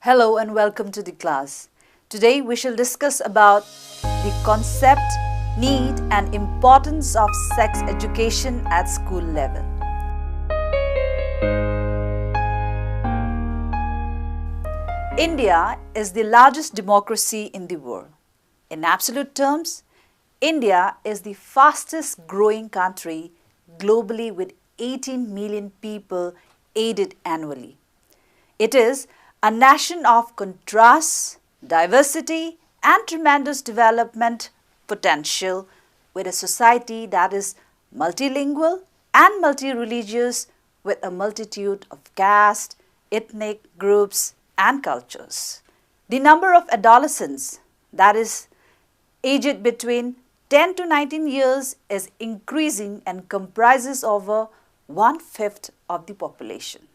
Hello and welcome to the class. Today we shall discuss about the concept, need and importance of sex education at school level. India is the largest democracy in the world. In absolute terms, India is the fastest growing country globally with 18 million people aided annually. It is a nation of contrasts, diversity and tremendous development potential with a society that is multilingual and multi-religious with a multitude of caste, ethnic groups and cultures. The number of adolescents, that is aged between 10 to 19 years, is increasing and comprises over 1/5 of the population.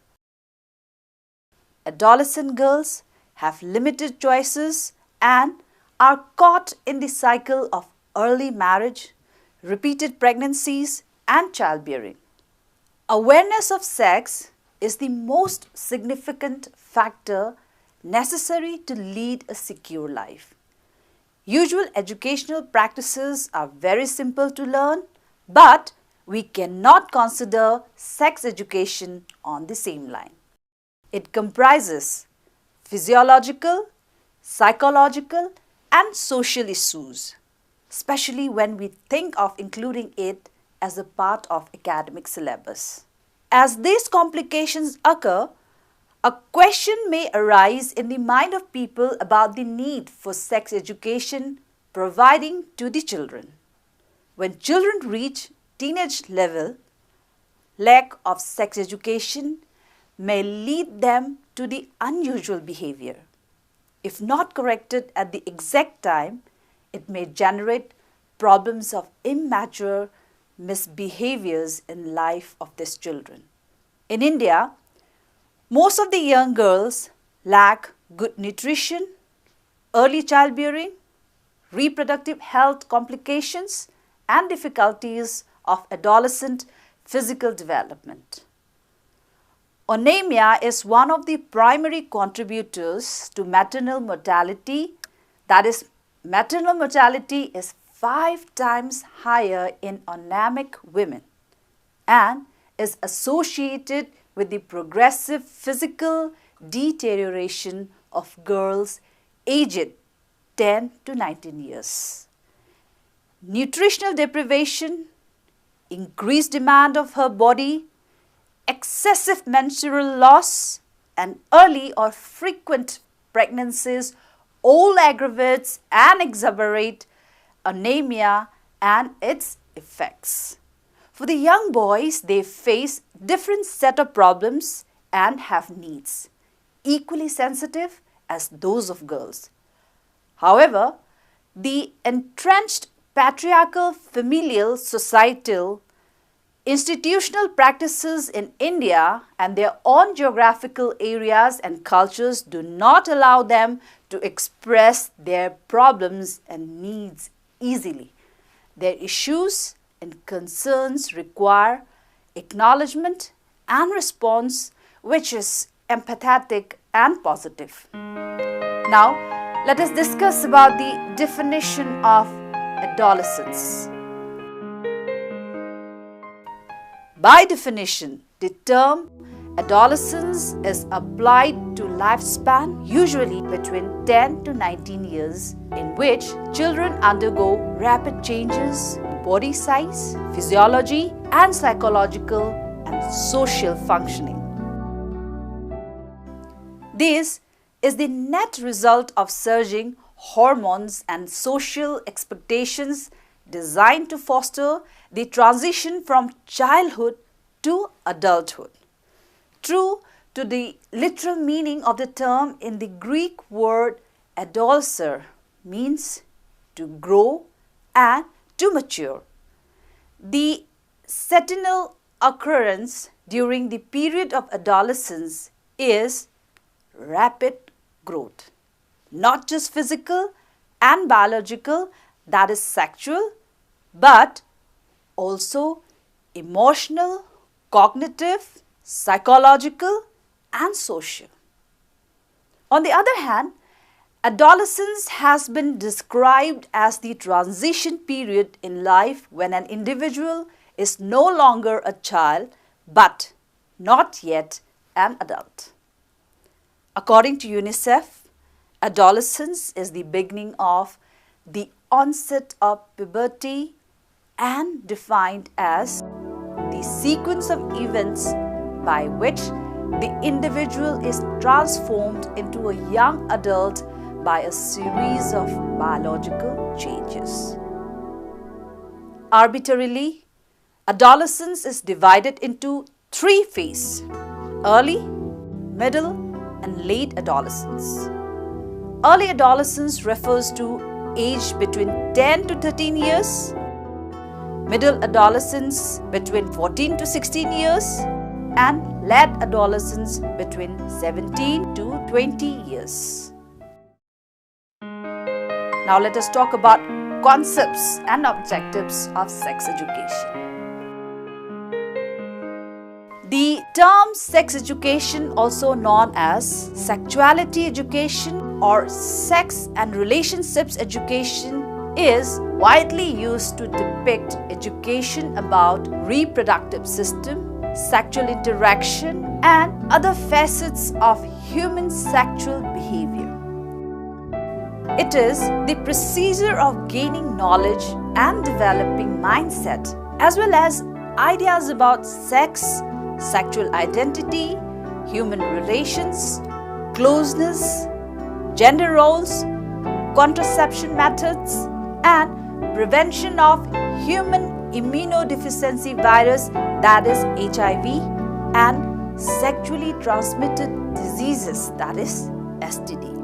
Adolescent girls have limited choices and are caught in the cycle of early marriage, repeated pregnancies and childbearing. Awareness of sex is the most significant factor necessary to lead a secure life. Usual educational practices are very simple to learn, but we cannot consider sex education on the same line. It comprises physiological, psychological and social issues, especially when we think of including it as a part of academic syllabus. As these complications occur, a question may arise in the mind of people about the need for sex education providing to the children. When children reach teenage level, lack of sex education may lead them to the unusual behavior. If not corrected at the exact time, it may generate problems of immature misbehaviors in life of these children. In India, most of the young girls lack good nutrition, early childbearing, reproductive health complications and difficulties of adolescent physical development. Anemia is one of the primary contributors to maternal mortality. That is, maternal mortality is 5 times higher in anemic women and is associated with the progressive physical deterioration of girls aged 10 to 19 years. Nutritional deprivation, increased demand of her body, excessive menstrual loss and early or frequent pregnancies all aggravates and exacerbate anemia and its effects. For the young boys, they face different set of problems and have needs, equally sensitive as those of girls. However, the entrenched patriarchal familial societal institutional practices in India and their own geographical areas and cultures do not allow them to express their problems and needs easily. Their issues and concerns require acknowledgement and response, which is empathetic and positive. Now, let us discuss about the definition of adolescence. By definition, the term adolescence is applied to lifespan usually between 10 to 19 years in which children undergo rapid changes in body size, physiology and psychological and social functioning. This is the net result of surging hormones and social expectations designed to foster the transition from childhood to adulthood. True to the literal meaning of the term in the Greek word adolescer means to grow and to mature. The sentinel occurrence during the period of adolescence is rapid growth, not just physical and biological, that is sexual, but also emotional, cognitive, psychological and social. On the other hand, adolescence has been described as the transition period in life when an individual is no longer a child but not yet an adult. According to UNICEF, adolescence is the beginning of the onset of puberty and defined as the sequence of events by which the individual is transformed into a young adult by a series of biological changes. Arbitrarily, adolescence is divided into three phases: early, middle, and late adolescence. Early adolescence refers to age between 10 to 13 years, middle adolescence between 14 to 16 years, and late adolescence between 17 to 20 years. Now let us talk about concepts and objectives of sex education. The term sex education, also known as sexuality education or sex and relationships education, is widely used to depict education about reproductive system, sexual interaction, and other facets of human sexual behavior. It is the procedure of gaining knowledge and developing mindset, as well as ideas about sex, sexual identity, human relations, closeness, gender roles, contraception methods, and prevention of human immunodeficiency virus, that is HIV, and sexually transmitted diseases, that is STD.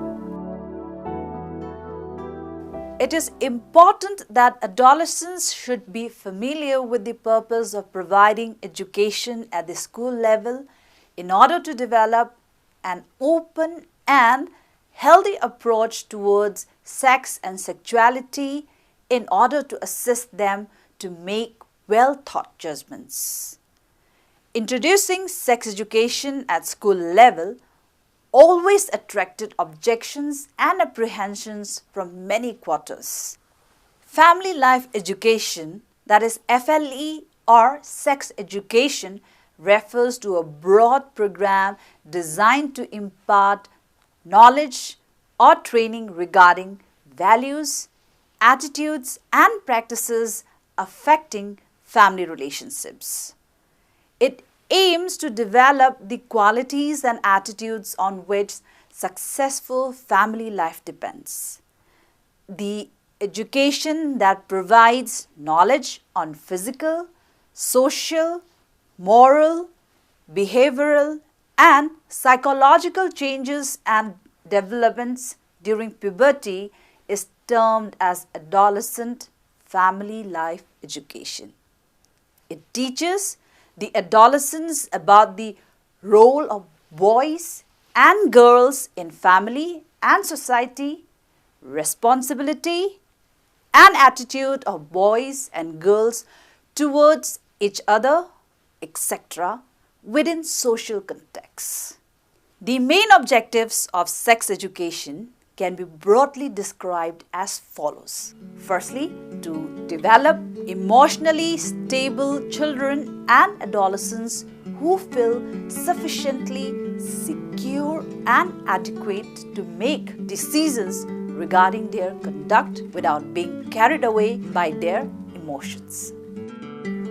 It is important that adolescents should be familiar with the purpose of providing education at the school level in order to develop an open and healthy approach towards sex and sexuality in order to assist them to make well-thought judgments. Introducing sex education at school level always attracted objections and apprehensions from many quarters. Family life education, that is FLE or sex education, refers to a broad program designed to impart knowledge or training regarding values, attitudes, and practices affecting family relationships. It aims to develop the qualities and attitudes on which successful family life depends. The education that provides knowledge on physical, social, moral, behavioral, and psychological changes and developments during puberty is termed as adolescent family life education. It teaches the adolescents about the role of boys and girls in family and society, responsibility and attitude of boys and girls towards each other, etc., within social contexts. The main objectives of sex education can be broadly described as follows. Firstly, to develop emotionally stable children and adolescents who feel sufficiently secure and adequate to make decisions regarding their conduct without being carried away by their emotions.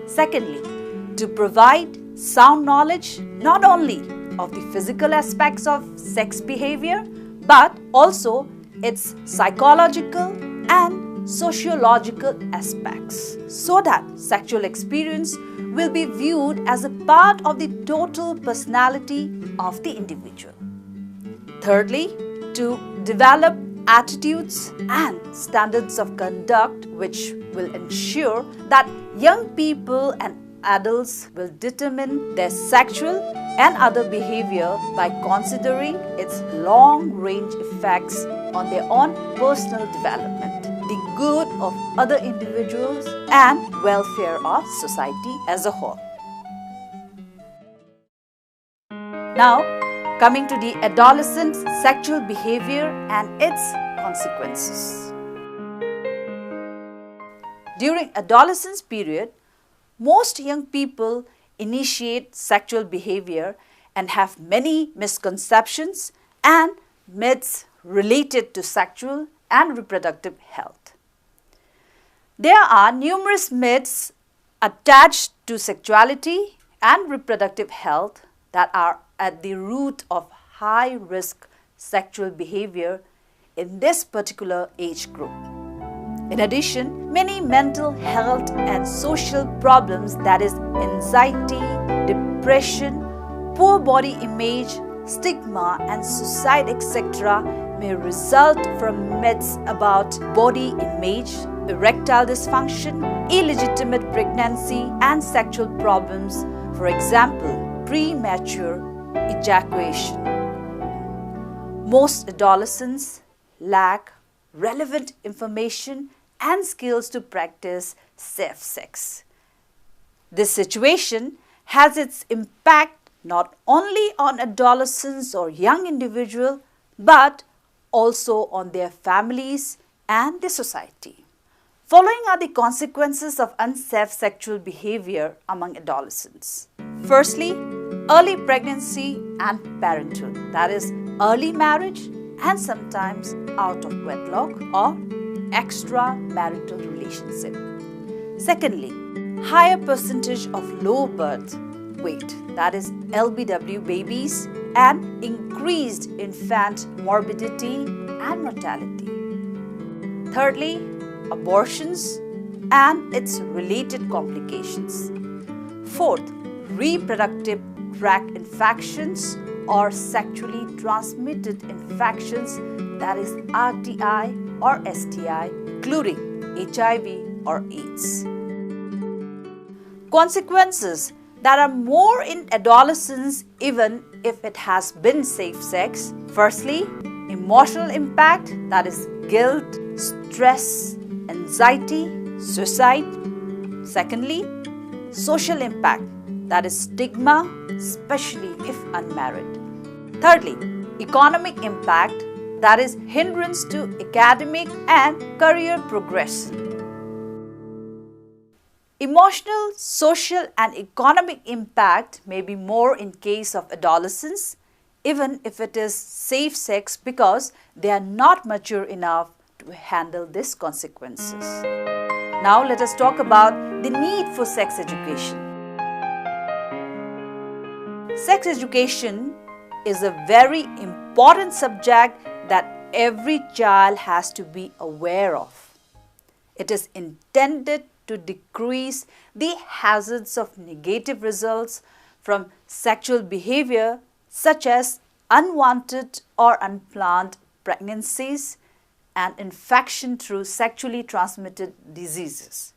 Secondly, to provide sound knowledge not only of the physical aspects of sex behavior, but also its psychological and sociological aspects, so that sexual experience will be viewed as a part of the total personality of the individual. Thirdly, to develop attitudes and standards of conduct which will ensure that young people and adults will determine their sexual and other behavior by considering its long-range effects on their own personal development, the good of other individuals, and welfare of society as a whole. Now, Coming to the adolescent sexual behavior and its consequences. During adolescence period, most young people initiate sexual behavior and have many misconceptions and myths related to sexual and reproductive health. There are numerous myths attached to sexuality and reproductive health that are at the root of high-risk sexual behavior in this particular age group. In addition, many mental health and social problems, that is anxiety, depression, poor body image, stigma and suicide etc. may result from myths about body image, erectile dysfunction, illegitimate pregnancy and sexual problems, for example, premature ejaculation. Most adolescents lack relevant information and skills to practice safe sex. This situation has its impact not only on adolescents or young individuals but also on their families and the society. Following are the consequences of unsafe sexual behavior among adolescents. Firstly, early pregnancy and parenthood, that is early marriage and sometimes out of wedlock or extramarital relationship. Secondly, higher percentage of low birth weight, that is LBW babies, and increased infant morbidity and mortality. Thirdly, abortions and its related complications. Fourth, reproductive tract infections or sexually transmitted infections, that is RTI or STI, including HIV or AIDS. Consequences that are more in adolescence even if it has been safe sex. Firstly, emotional impact, that is guilt, stress, anxiety, suicide. Secondly, social impact, that is stigma, especially if unmarried. Thirdly, economic impact, that is hindrance to academic and career progression. Emotional, social and economic impact may be more in case of adolescents even if it is safe sex because they are not mature enough to handle these consequences. Now let us talk about the need for sex education. Sex education is a very important subject that every child has to be aware of. It is intended to decrease the hazards of negative results from sexual behavior such as unwanted or unplanned pregnancies and infection through sexually transmitted diseases.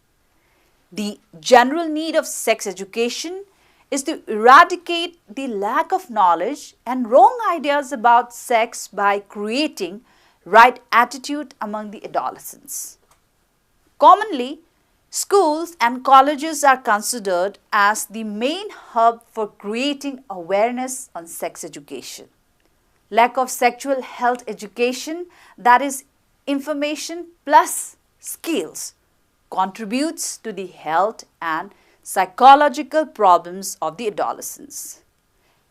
The general need of sex education is to eradicate the lack of knowledge and wrong ideas about sex by creating right attitude among the adolescents. Commonly, schools and colleges are considered as the main hub for creating awareness on sex education. Lack of sexual health education, that is information plus skills, contributes to the health and psychological problems of the adolescents.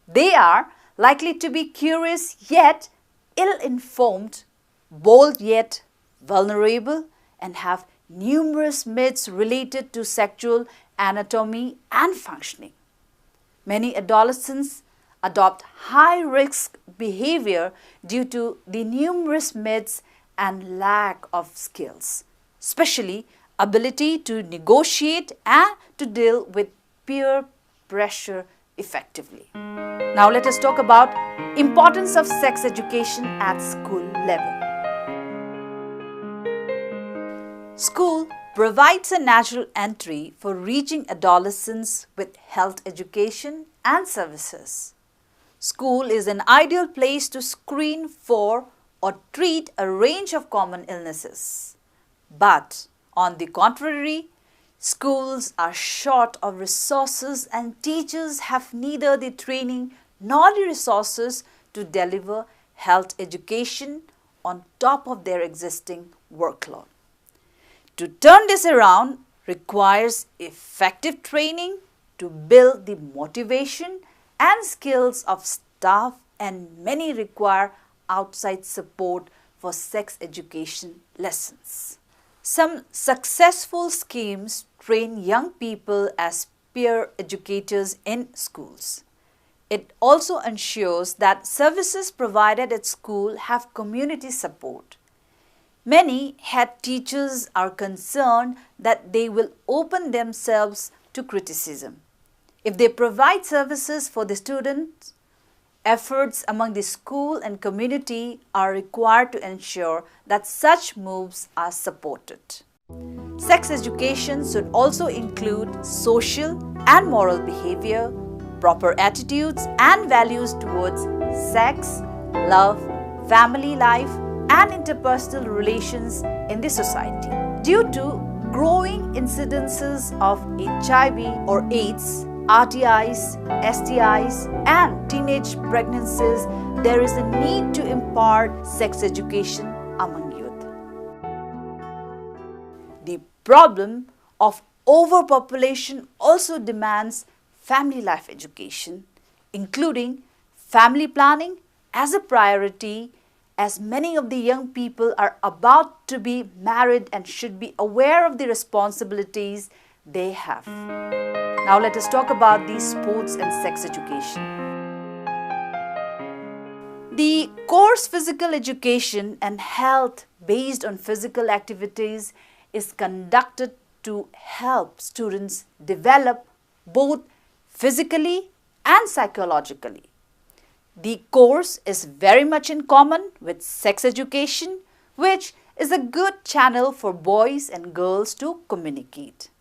They are likely to be curious yet ill-informed, bold yet vulnerable, and have numerous myths related to sexual anatomy and functioning. Many adolescents adopt high-risk behavior due to the numerous myths and lack of skills, especially ability to negotiate and to deal with peer pressure effectively. Now let us talk about importance of sex education at school level. School provides a natural entry for reaching adolescents with health education and services. School is an ideal place to screen for or treat a range of common illnesses. But on the contrary, schools are short of resources and teachers have neither the training nor the resources to deliver health education on top of their existing workload. To turn this around requires effective training to build the motivation and skills of staff, and many require outside support for sex education lessons. Some successful schemes train young people as peer educators in schools. It also ensures that services provided at school have community support. Many head teachers are concerned that they will open themselves to criticism. If they provide services for the students, efforts among the school and community are required to ensure that such moves are supported. Sex education should also include social and moral behavior, proper attitudes and values towards sex, love, family life, and interpersonal relations in the society. Due to growing incidences of HIV or AIDS, RTIs, STIs, and teenage pregnancies, there is a need to impart sex education among youth. The problem of overpopulation also demands family life education, including family planning as a priority, as many of the young people are about to be married and should be aware of the responsibilities they have. Now let us talk about the sports and sex education. The course Physical Education and Health based on physical activities is conducted to help students develop both physically and psychologically. The course is very much in common with sex education, which is a good channel for boys and girls to communicate.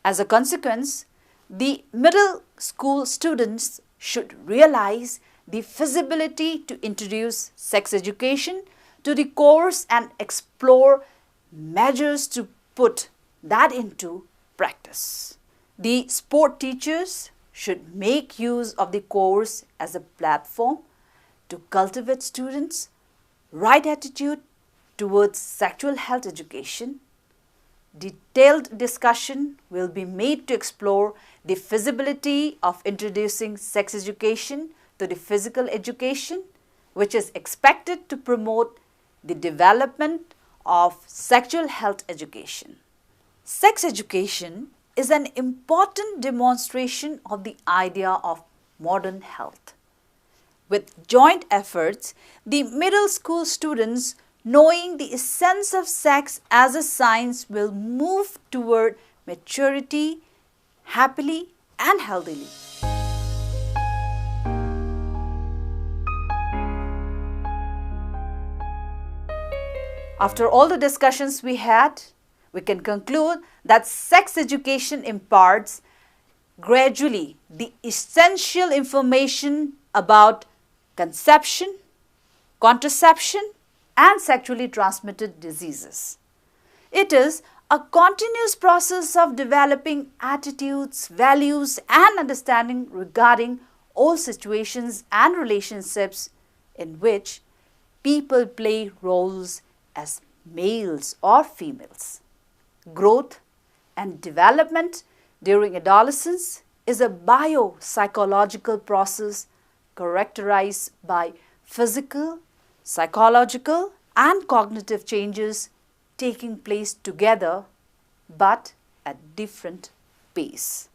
As a consequence, the middle school students should realize the feasibility to introduce sex education to the course and explore measures to put that into practice. The sport teachers should make use of the course as a platform to cultivate students' right attitude towards sexual health education. Detailed discussion will be made to explore the feasibility of introducing sex education to the physical education, which is expected to promote the development of sexual health education. Sex education is an important demonstration of the idea of modern health. With joint efforts, the middle school students, knowing the essence of sex as a science, will move toward maturity happily and healthily. After all the discussions we had, we can conclude that sex education imparts gradually the essential information about conception, contraception, and sexually transmitted diseases. It is a continuous process of developing attitudes, values, and understanding regarding all situations and relationships in which people play roles as males or females. Growth and development during adolescence is a biopsychological process characterized by physical, psychological, and cognitive changes taking place together but at different pace.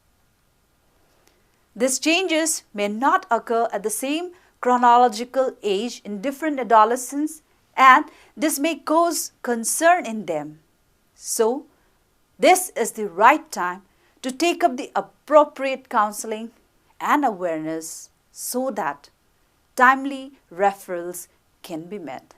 These changes may not occur at the same chronological age in different adolescents, and this may cause concern in them. So, this is the right time to take up the appropriate counseling and awareness so that timely referrals can be made.